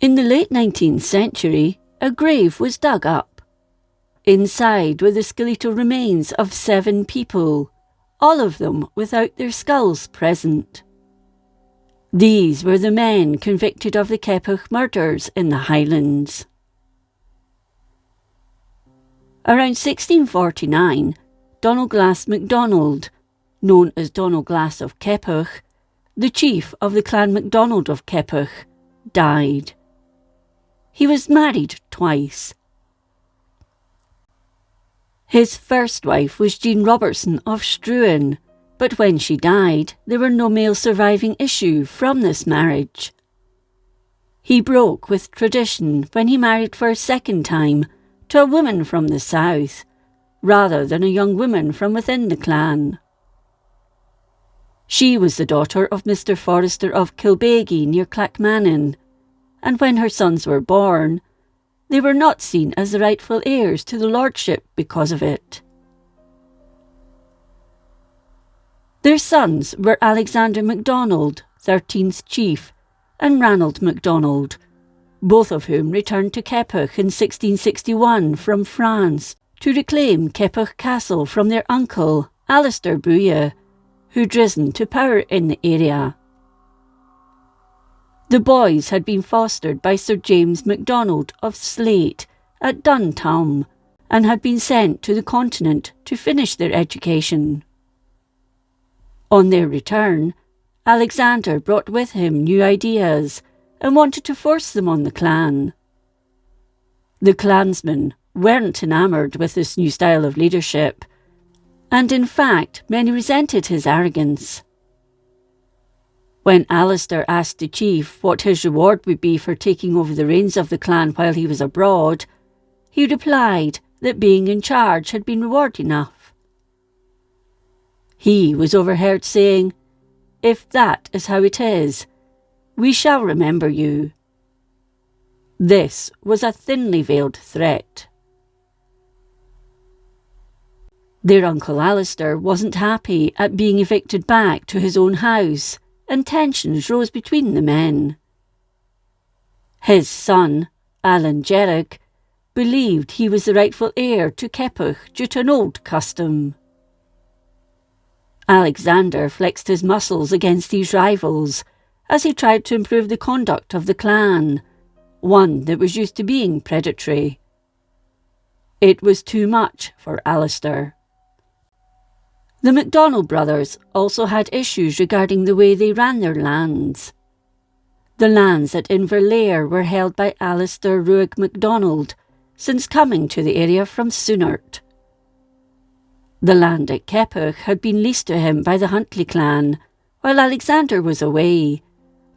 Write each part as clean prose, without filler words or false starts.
In the late 19th century, a grave was dug up. Inside were the skeletal remains of 7 people, all of them without their skulls present. These were the men convicted of the Keppoch murders in the Highlands. Around 1649, Donald Glass MacDonald, known as Donald Glass of Keppoch, the chief of the clan MacDonald of Keppoch, died. He was married twice. His first wife was Jean Robertson of Struan, but when she died, there were no male surviving issue from this marriage. He broke with tradition when he married for a second time to a woman from the south, rather than a young woman from within the clan. She was the daughter of Mr. Forrester of CO.AG near Clackmannan, and when her sons were born, they were not seen as the rightful heirs to the lordship because of it. Their sons were Alexander MacDonald, 13th chief, and Ranald MacDonald, both of whom returned to Keppoch in 1661 from France to reclaim Keppoch Castle from their uncle, Alistair Booya, who'd risen to power in the area. The boys had been fostered by Sir James MacDonald of Slate at Duntum and had been sent to the continent to finish their education. On their return, Alexander brought with him new ideas and wanted to force them on the clan. The clansmen weren't enamoured with this new style of leadership, and in fact many resented his arrogance. When Alistair asked the chief what his reward would be for taking over the reins of the clan while he was abroad, he replied that being in charge had been reward enough. He was overheard saying, "If that is how it is, we shall remember you." This was a thinly veiled threat. Their uncle Alistair wasn't happy at being evicted back to his own house, and tensions rose between the men. His son, Alan Jerrick, believed he was the rightful heir to Keppoch due to an old custom. Alexander flexed his muscles against these rivals as he tried to improve the conduct of the clan, one that was used to being predatory. It was too much for Alistair. The MacDonald brothers also had issues regarding the way they ran their lands. The lands at Inverlair were held by Alistair Ruig MacDonald since coming to the area from Soonart. The land at Keppoch had been leased to him by the Huntly clan while Alexander was away,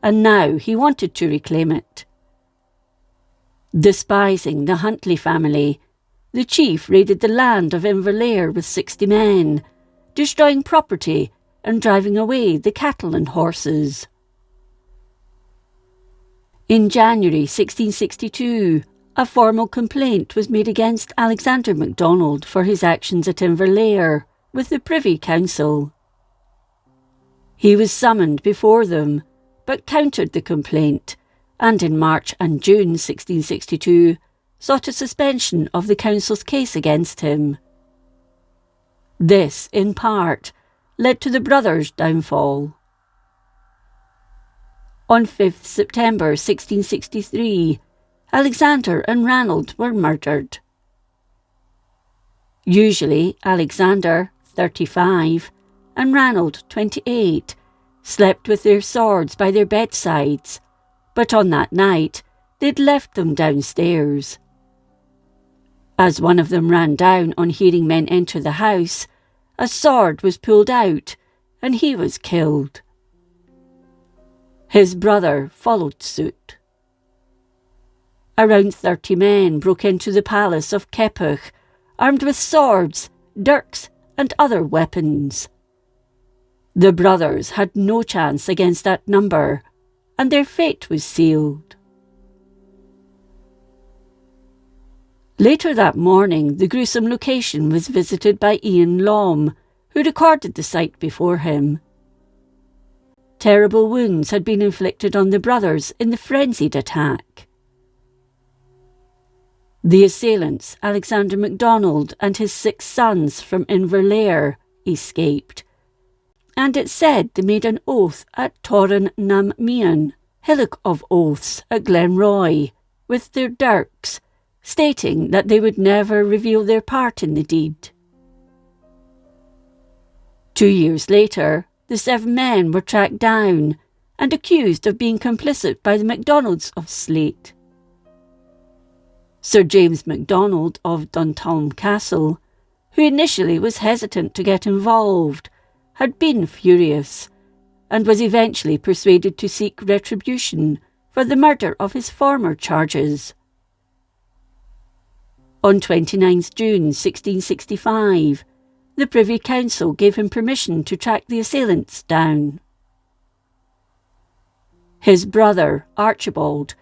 and now he wanted to reclaim it. Despising the Huntly family, the chief raided the land of Inverlair with 60 men, destroying property and driving away the cattle and horses. In January 1662, a formal complaint was made against Alexander MacDonald for his actions at Inverlair with the Privy Council. He was summoned before them, but countered the complaint, and in March and June 1662 sought a suspension of the council's case against him. This, in part, led to the brothers' downfall. On 5th September 1663, Alexander and Ranald were murdered. Usually Alexander, 35, and Ranald, 28, slept with their swords by their bedsides, but on that night they'd left them downstairs. As one of them ran down on hearing men enter the house, a sword was pulled out and he was killed. His brother followed suit. Around 30 men broke into the palace of Keppoch, armed with swords, dirks and other weapons. The brothers had no chance against that number, and their fate was sealed. Later that morning, the gruesome location was visited by Ian Lom, who recorded the sight before him. Terrible wounds had been inflicted on the brothers in the frenzied attack. The assailants, Alexander MacDonald and his 6 sons from Inverlair, escaped, and it's said they made an oath at Torran nam Mian, hillock of oaths at Glenroy, with their dirks, stating that they would never reveal their part in the deed. 2 years later, the 7 men were tracked down and accused of being complicit by the MacDonalds of Slate. Sir James MacDonald of Duntulm Castle, who initially was hesitant to get involved, had been furious, and was eventually persuaded to seek retribution for the murder of his former charges. On 29 June 1665, the Privy Council gave him permission to track the assailants down. His brother, Archibald,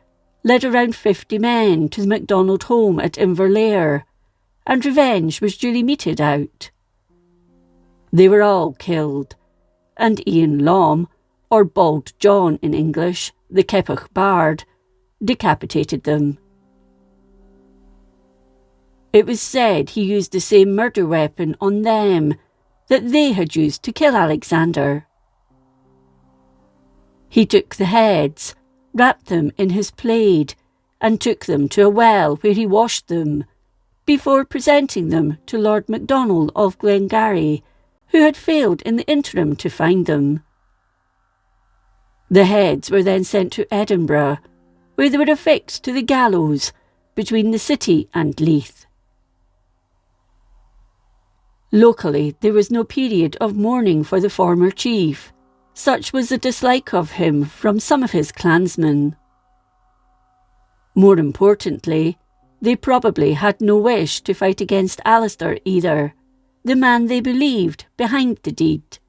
led around 50 men to the MacDonald home at Inverlair, and revenge was duly meted out. They were all killed, and Ian Lom, or Bald John in English, the Keppoch bard, decapitated them. It was said he used the same murder weapon on them that they had used to kill Alexander. He took the heads, wrapped them in his plaid, and took them to a well where he washed them, before presenting them to Lord MacDonald of Glengarry, who had failed in the interim to find them. The heads were then sent to Edinburgh, where they were affixed to the gallows between the city and Leith. Locally, there was no period of mourning for the former chief. Such was the dislike of him from some of his clansmen. More importantly, they probably had no wish to fight against Alistair either, the man they believed behind the deed.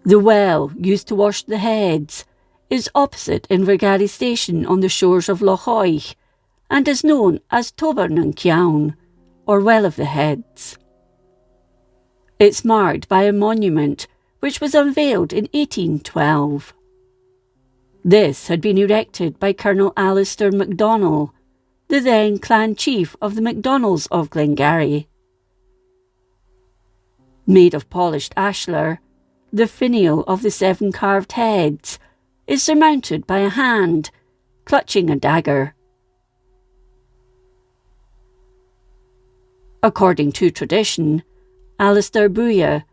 The well used to wash the heads is opposite Invergarry Station on the shores of Loch Oich, and is known as Tobarn an Ciaun, or Well of the Heads. It's marked by a monument which was unveiled in 1812. This had been erected by Colonel Alistair MacDonald, the then clan chief of the MacDonalds of Glengarry. Made of polished ashlar, the finial of the 7 carved heads is surmounted by a hand clutching a dagger. According to tradition, Alistair Booya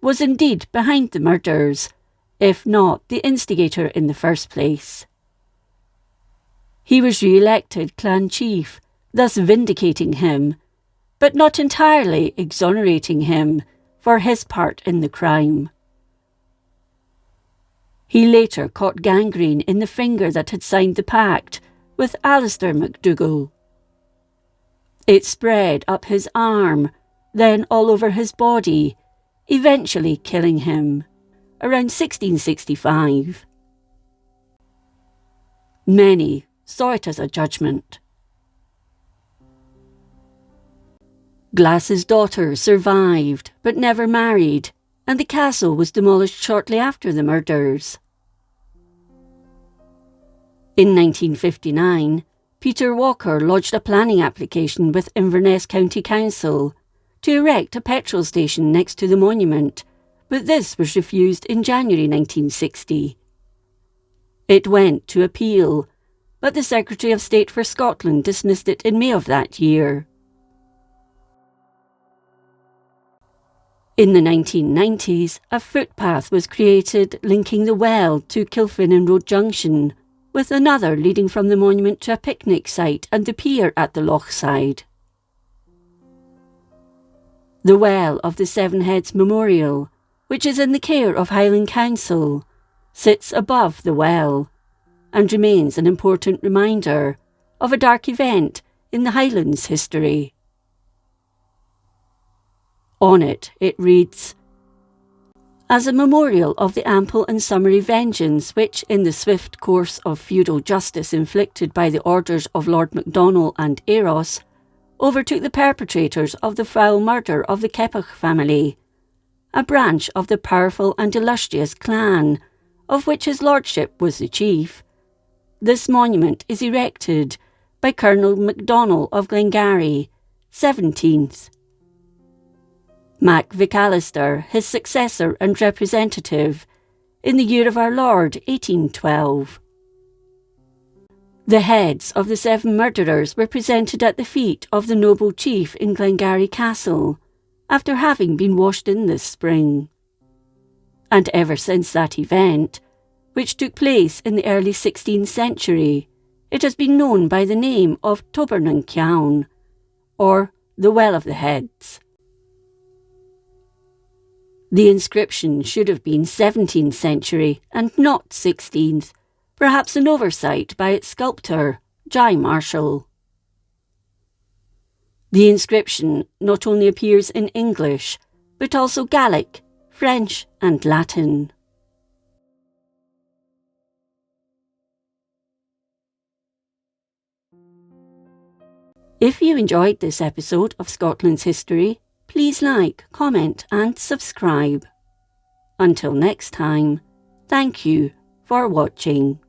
was indeed behind the murders, if not the instigator in the first place. He was re-elected clan chief, thus vindicating him, but not entirely exonerating him for his part in the crime. He later caught gangrene in the finger that had signed the pact with Alistair MacDougall. It spread up his arm, then all over his body, eventually killing him, around 1665. Many saw it as a judgment. Glass's daughter survived, but never married, and the castle was demolished shortly after the murders. In 1959, Peter Walker lodged a planning application with Inverness County Council to erect a petrol station next to the monument, but this was refused in January 1960. It went to appeal, but the Secretary of State for Scotland dismissed it in May of that year. In the 1990s, a footpath was created linking the well to Kilfinnan Road Junction, with another leading from the monument to a picnic site and the pier at the loch side. The Well of the Seven Heads Memorial, which is in the care of Highland Council, sits above the well and remains an important reminder of a dark event in the Highlands history. On it reads, "As a memorial of the ample and summary vengeance which, in the swift course of feudal justice inflicted by the orders of Lord Macdonald and Eros, overtook the perpetrators of the foul murder of the Keppoch family, a branch of the powerful and illustrious clan, of which his lordship was the chief, This monument is erected by Colonel MacDonell of Glengarry, 17th. Mac Vicalister, his successor and representative, in the year of our Lord 1812. The heads of the 7 murderers were presented at the feet of the noble chief in Glengarry Castle, after having been washed in this spring. And ever since that event, which took place in the early 16th century, it has been known by the name of Tobernon Ceann, or the Well of the Heads. The inscription should have been 17th century and not 16th, perhaps an oversight by its sculptor, Guy Marshall. The inscription not only appears in English, but also Gaelic, French and Latin. If you enjoyed this episode of Scotland's History, please like, comment and subscribe. Until next time, thank you for watching.